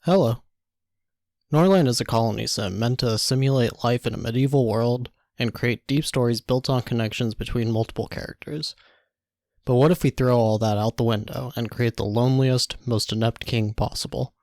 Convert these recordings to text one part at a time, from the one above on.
Hello. Norland is a colony sim meant to simulate life in a medieval world and create deep stories built on connections between multiple characters. But what if we throw all that out the window and create the loneliest, most inept king possible?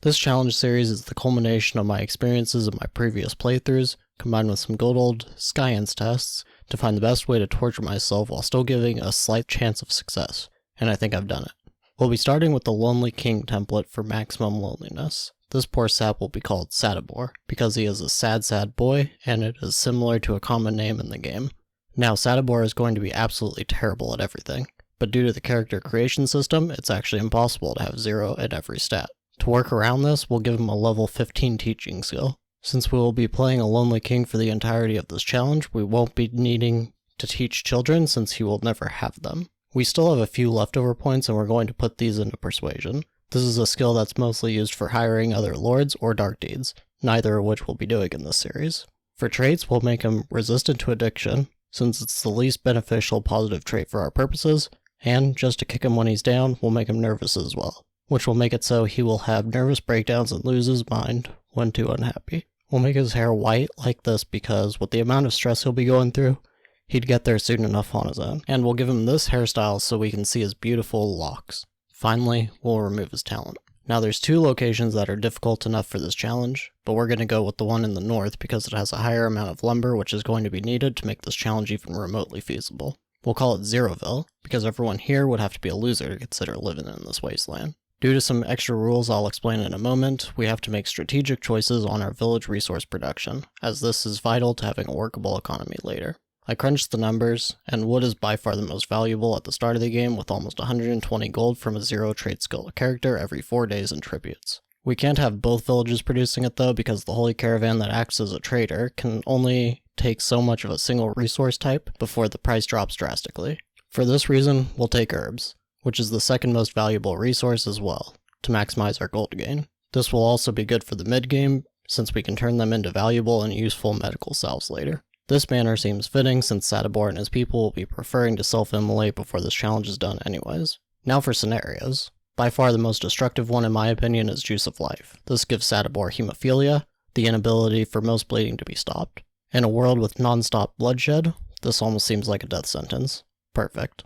This challenge series is the culmination of my experiences in my previous playthroughs, combined with some good old science tests to find the best way to torture myself while still giving a slight chance of success, and I think I've done it. We'll be starting with the Lonely King template for maximum loneliness. This poor sap will be called Sadibor, because he is a sad boy, and it is similar to a common name in the game. Now, Sadibor is going to be absolutely terrible at everything, but due to the character creation system, it's actually impossible to have 0 in every stat. To work around this, we'll give him a level 15 teaching skill. Since we will be playing a Lonely King for the entirety of this challenge, we won't be needing to teach children since he will never have them. We still have a few leftover points and we're going to put these into persuasion. This is a skill that's mostly used for hiring other lords or dark deeds, neither of which we'll be doing in this series. For traits, we'll make him resistant to addiction, since it's the least beneficial positive trait for our purposes, and just to kick him when he's down, we'll make him nervous as well, which will make it so he will have nervous breakdowns and lose his mind when too unhappy. We'll make his hair white like this because with the amount of stress he'll be going through, he'd get there soon enough on his own. And we'll give him this hairstyle so we can see his beautiful locks. Finally, we'll remove his talent. Now there's 2 locations that are difficult enough for this challenge, but we're going to go with the one in the north because it has a higher amount of lumber which is going to be needed to make this challenge even remotely feasible. We'll call it Zeroville, because everyone here would have to be a loser to consider living in this wasteland. Due to some extra rules I'll explain in a moment, we have to make strategic choices on our village resource production, as this is vital to having a workable economy later. I crunched the numbers, and wood is by far the most valuable at the start of the game with almost 120 gold from a 0 trait skill character every 4 days in tributes. We can't have both villages producing it though because the Holy Caravan that acts as a trader can only take so much of a single resource type before the price drops drastically. For this reason, we'll take herbs, which is the second most valuable resource as well, to maximize our gold gain. This will also be good for the mid-game, since we can turn them into valuable and useful medical salves later. This manner seems fitting since Sadibor and his people will be preferring to self-immolate before this challenge is done anyways. Now for scenarios. By far the most destructive one in my opinion is Juice of Life. This gives Sadibor hemophilia, the inability for most bleeding to be stopped. In a world with non-stop bloodshed, this almost seems like a death sentence. Perfect.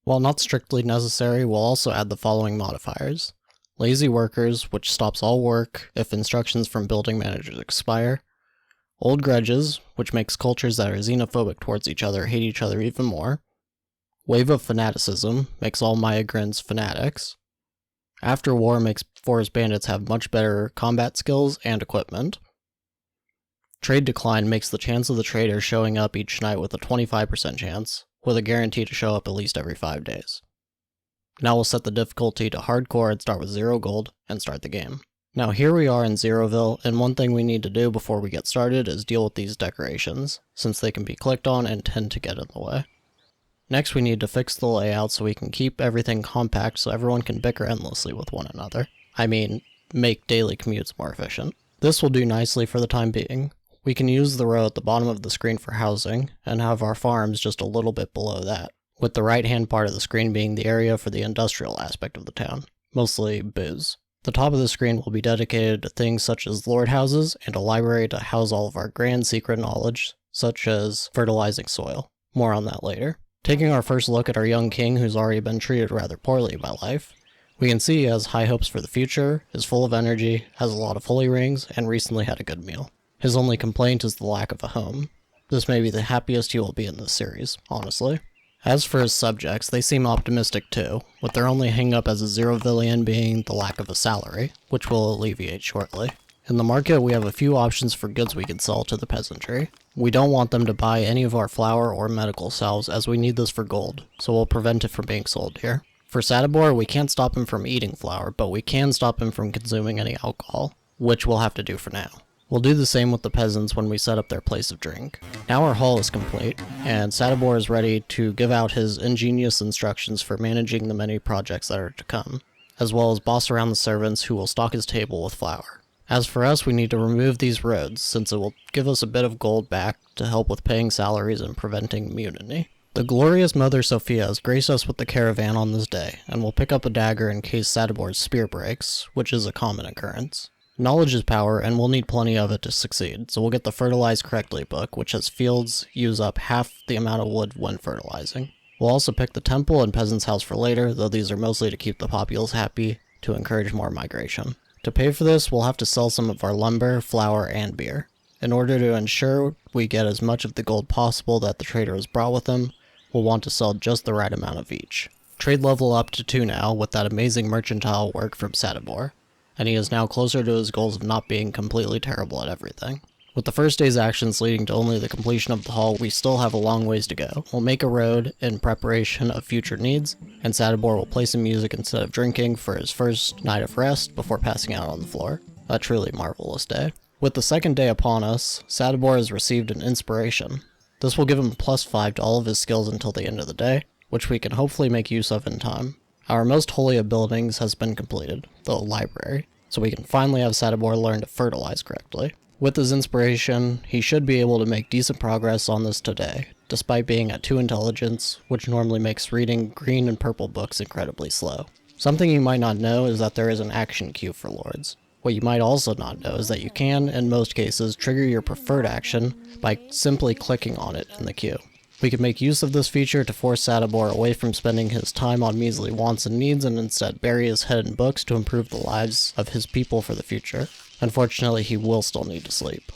While not strictly necessary, we'll also add the following modifiers. Lazy Workers, which stops all work if instructions from building managers expire. Old Grudges, which makes cultures that are xenophobic towards each other hate each other even more. Wave of Fanaticism makes all migrants fanatics. After War makes forest bandits have much better combat skills and equipment. Trade Decline makes the chance of the trader showing up each night with a 25% chance, with a guarantee to show up at least every 5 days. Now we'll set the difficulty to hardcore and start with 0 gold, and start the game. Now here we are in Zeroville, and one thing we need to do before we get started is deal with these decorations, since they can be clicked on and tend to get in the way. Next we need to fix the layout so we can keep everything compact so everyone can bicker endlessly with one another. I mean, make daily commutes more efficient. This will do nicely for the time being. We can use the row at the bottom of the screen for housing, and have our farms just a little bit below that, with the right-hand part of the screen being the area for the industrial aspect of the town, mostly booze. The top of the screen will be dedicated to things such as lord houses and a library to house all of our grand secret knowledge, such as fertilizing soil. More on that later. Taking our first look at our young king who's already been treated rather poorly by life, we can see he has high hopes for the future, is full of energy, has a lot of holy rings, and recently had a good meal. His only complaint is the lack of a home. This may be the happiest he will be in this series, honestly. As for his subjects, they seem optimistic too, with their only hang-up as a Zerovillian being the lack of a salary, which we'll alleviate shortly. In the market, we have a few options for goods we can sell to the peasantry. We don't want them to buy any of our flour or medical salves as we need this for gold, so we'll prevent it from being sold here. For Sadibor, we can't stop him from eating flour, but we can stop him from consuming any alcohol, which we'll have to do for now. We'll do the same with the peasants when we set up their place of drink. Now our hall is complete, and Sadibor is ready to give out his ingenious instructions for managing the many projects that are to come, as well as boss around the servants who will stock his table with flour. As for us, we need to remove these roads, since it will give us a bit of gold back to help with paying salaries and preventing mutiny. The glorious Mother Sophia has graced us with the caravan on this day, and will pick up a dagger in case Sadibor's spear breaks, which is a common occurrence. Knowledge is power, and we'll need plenty of it to succeed, so we'll get the Fertilize Correctly book, which has fields use up half the amount of wood when fertilizing. We'll also pick the temple and peasant's house for later, though these are mostly to keep the populace happy, to encourage more migration. To pay for this, we'll have to sell some of our lumber, flour, and beer. In order to ensure we get as much of the gold possible that the trader has brought with him, we'll want to sell just the right amount of each. Trade level up to 2 now with that amazing mercantile work from Sadibor, and he is now closer to his goals of not being completely terrible at everything. With the first day's actions leading to only the completion of the hall, we still have a long ways to go. We'll make a road in preparation of future needs, and Sadibor will play some music instead of drinking for his first night of rest before passing out on the floor. A truly marvelous day. With the second day upon us, Sadibor has received an inspiration. This will give him +5 to all of his skills until the end of the day, which we can hopefully make use of in time. Our most holy of buildings has been completed, the library, so we can finally have Sadibor learn to fertilize correctly. With his inspiration, he should be able to make decent progress on this today, despite being at 2 intelligence, which normally makes reading green and purple books incredibly slow. Something you might not know is that there is an action queue for lords. What you might also not know is that you can, in most cases, trigger your preferred action by simply clicking on it in the queue. We could make use of this feature to force Sadibor away from spending his time on measly wants and needs and instead bury his head in books to improve the lives of his people for the future. Unfortunately, he will still need to sleep.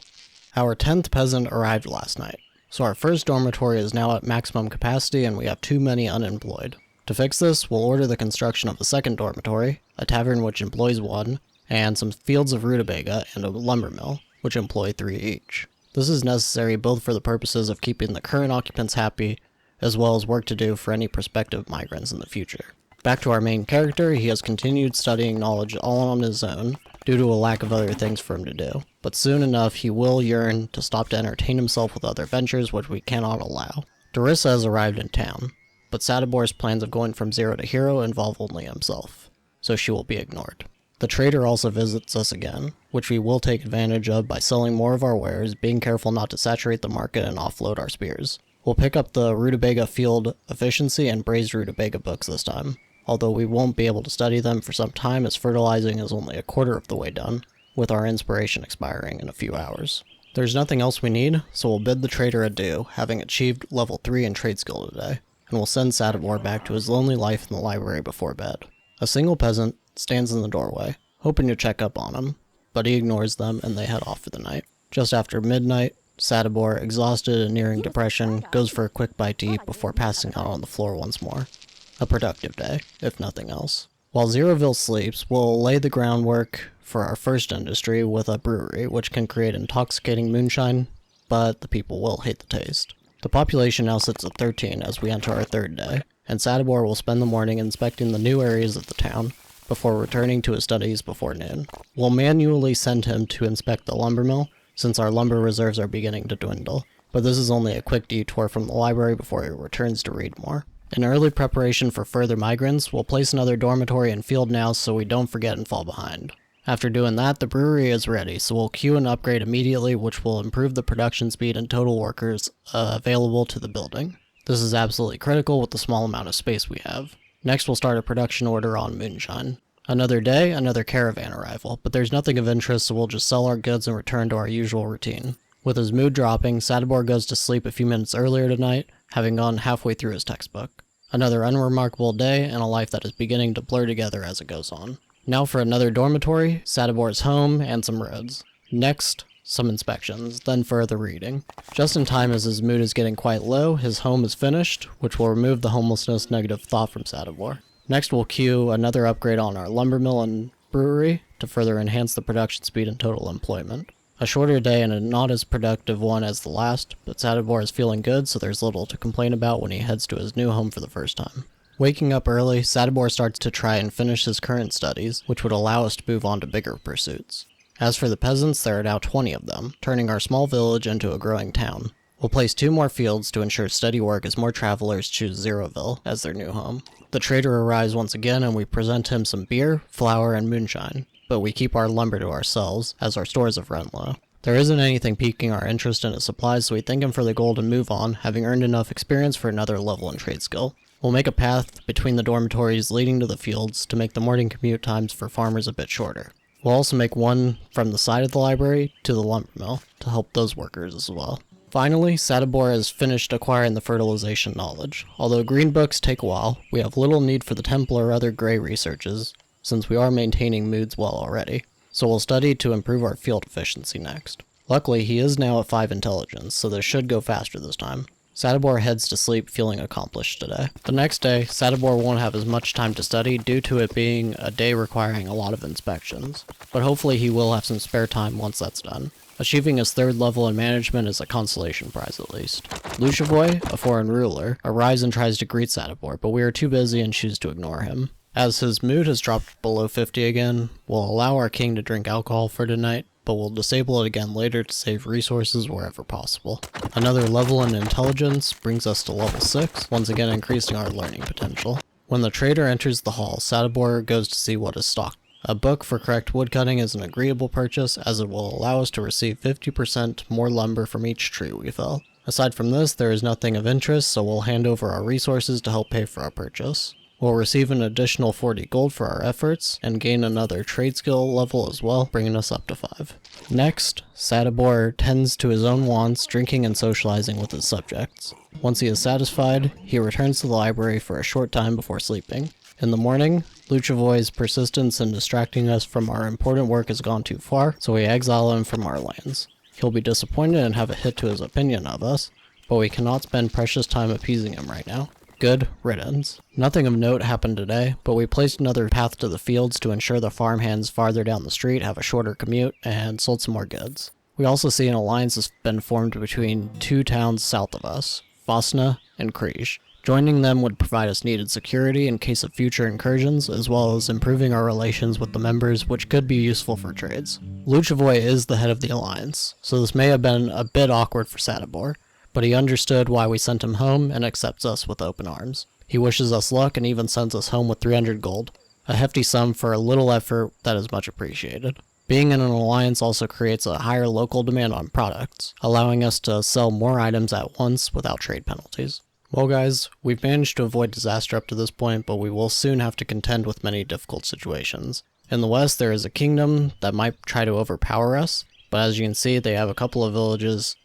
Our 10th peasant arrived last night, so our first dormitory is now at maximum capacity and we have too many unemployed. To fix this, we'll order the construction of the second dormitory, a tavern which employs 1, and some fields of rutabaga and a lumber mill, which employ 3 each. This is necessary both for the purposes of keeping the current occupants happy, as well as work to do for any prospective migrants in the future. Back to our main character, he has continued studying knowledge all on his own, due to a lack of other things for him to do. But soon enough, he will yearn to stop to entertain himself with other ventures which we cannot allow. Darissa has arrived in town, but Sadibor's plans of going from 0 to hero involve only himself, so she will be ignored. The trader also visits us again, which we will take advantage of by selling more of our wares, being careful not to saturate the market and offload our spears. We'll pick up the rutabaga field efficiency and braised rutabaga books this time, although we won't be able to study them for some time as fertilizing is only a quarter of the way done, with our inspiration expiring in a few hours. There's nothing else we need, so we'll bid the trader adieu, having achieved level 3 in trade skill today, and we'll send Sadibor back to his lonely life in the library before bed. A single peasant stands in the doorway, hoping to check up on him, but he ignores them and they head off for the night. Just after midnight, Sadibor, exhausted and nearing depression, goes for a quick bite to eat before passing out on the floor once more. A productive day, if nothing else. While Zeroville sleeps, we'll lay the groundwork for our first industry with a brewery, which can create intoxicating moonshine, but the people will hate the taste. The population now sits at 13 as we enter our 3rd day, and Sadibor will spend the morning inspecting the new areas of the town, before returning to his studies before noon. We'll manually send him to inspect the lumber mill, since our lumber reserves are beginning to dwindle, but this is only a quick detour from the library before he returns to read more. In early preparation for further migrants, we'll place another dormitory and field now so we don't forget and fall behind. After doing that, the brewery is ready, so we'll queue an upgrade immediately which will improve the production speed and total workers available to the building. This is absolutely critical with the small amount of space we have. Next, we'll start a production order on moonshine. Another day, another caravan arrival, but there's nothing of interest, so we'll just sell our goods and return to our usual routine. With his mood dropping, Sadibor goes to sleep a few minutes earlier tonight, having gone halfway through his textbook. Another unremarkable day, and a life that is beginning to blur together as it goes on. Now for another dormitory, Sadibor's home, and some roads. Next, some inspections, then further reading. Just in time as his mood is getting quite low, his home is finished, which will remove the homelessness negative thought from Sadibor. Next we'll queue another upgrade on our lumber mill and brewery to further enhance the production speed and total employment. A shorter day and a not as productive one as the last, but Sadibor is feeling good so there's little to complain about when he heads to his new home for the first time. Waking up early, Sadibor starts to try and finish his current studies, which would allow us to move on to bigger pursuits. As for the peasants, there are now 20 of them, turning our small village into a growing town. We'll place 2 more fields to ensure steady work as more travelers choose Zeroville as their new home. The trader arrives once again and we present him some beer, flour, and moonshine, but we keep our lumber to ourselves as our stores have run low. There isn't anything piquing our interest in his supplies, so we thank him for the gold and move on, having earned enough experience for another level in trade skill. We'll make a path between the dormitories leading to the fields to make the morning commute times for farmers a bit shorter. We'll also make one from the side of the library to the lumber mill to help those workers as well. Finally, Sadibor has finished acquiring the fertilization knowledge. Although green books take a while, we have little need for the temple or other gray researches, since we are maintaining moods well already. So we'll study to improve our field efficiency next. Luckily, he is now at 5 intelligence, so this should go faster this time. Sadibor heads to sleep feeling accomplished today. The next day, Sadibor won't have as much time to study due to it being a day requiring a lot of inspections, but hopefully he will have some spare time once that's done. Achieving his 3rd level in management is a consolation prize at least. Luchevoy, a foreign ruler, arrives and tries to greet Sadibor, but we are too busy and choose to ignore him. As his mood has dropped below 50 again, we'll allow our king to drink alcohol for tonight, but we'll disable it again later to save resources wherever possible. Another level in intelligence brings us to level 6, once again increasing our learning potential. When the trader enters the hall, Sadibor goes to see what is stocked. A book for correct woodcutting is an agreeable purchase, as it will allow us to receive 50% more lumber from each tree we fell. Aside from this, there is nothing of interest, so we'll hand over our resources to help pay for our purchase. We'll receive an additional 40 gold for our efforts, and gain another trade skill level as well, bringing us up to 5. Next, Sadibor tends to his own wants, drinking and socializing with his subjects. Once he is satisfied, he returns to the library for a short time before sleeping. In the morning, Luchevoy's persistence in distracting us from our important work has gone too far, so we exile him from our lands. He'll be disappointed and have a hit to his opinion of us, but we cannot spend precious time appeasing him right now. Good riddance. Nothing of note happened today, but we placed another path to the fields to ensure the farmhands farther down the street have a shorter commute and sold some more goods. We also see an alliance has been formed between 2 towns south of us, Fosna and Kriege. Joining them would provide us needed security in case of future incursions, as well as improving our relations with the members, which could be useful for trades. Luchevoy is the head of the alliance, so this may have been a bit awkward for Sadibor, but he understood why we sent him home and accepts us with open arms. He wishes us luck and even sends us home with 300 gold, a hefty sum for a little effort that is much appreciated. Being in an alliance also creates a higher local demand on products, allowing us to sell more items at once without trade penalties. Well guys, we've managed to avoid disaster up to this point, but we will soon have to contend with many difficult situations. In the west, there is a kingdom that might try to overpower us, but as you can see, they have a couple of villages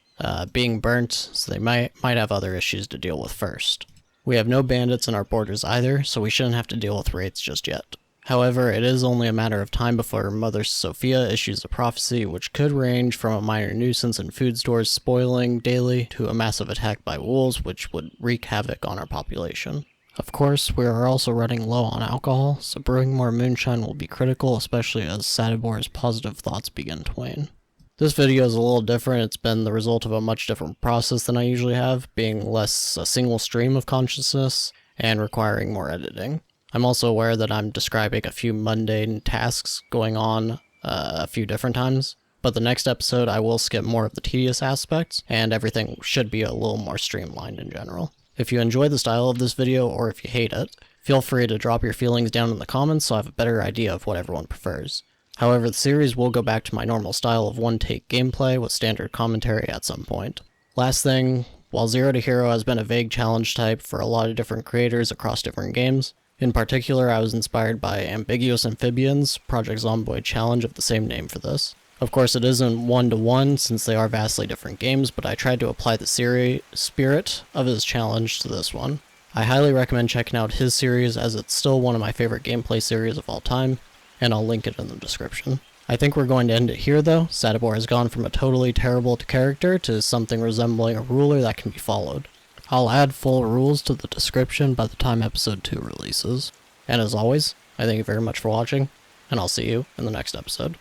being burnt, so they might have other issues to deal with first. We have no bandits in our borders either, so we shouldn't have to deal with raids just yet. However, it is only a matter of time before Mother Sophia issues a prophecy which could range from a minor nuisance in food stores spoiling daily to a massive attack by wolves which would wreak havoc on our population. Of course, we are also running low on alcohol, so brewing more moonshine will be critical, especially as Sadibor's positive thoughts begin to wane. This video is a little different. It's been the result of a much different process than I usually have, being less a single stream of consciousness and requiring more editing. I'm also aware that I'm describing a few mundane tasks going on a few different times, but the next episode I will skip more of the tedious aspects, and everything should be a little more streamlined in general. If you enjoy the style of this video, or if you hate it, feel free to drop your feelings down in the comments so I have a better idea of what everyone prefers. However, the series will go back to my normal style of one-take gameplay with standard commentary at some point. Last thing, while Zero to Hero has been a vague challenge type for a lot of different creators across different games, in particular I was inspired by Ambiguous Amphibians' Project Zomboid challenge of the same name for this. Of course it isn't one-to-one since they are vastly different games, but I tried to apply the spirit of his challenge to this one. I highly recommend checking out his series as it's still one of my favorite gameplay series of all time, and I'll link it in the description. I think we're going to end it here though. Sadibor has gone from a totally terrible character to something resembling a ruler that can be followed. I'll add full rules to the description by the time episode 2 releases. And as always, I thank you very much for watching, and I'll see you in the next episode.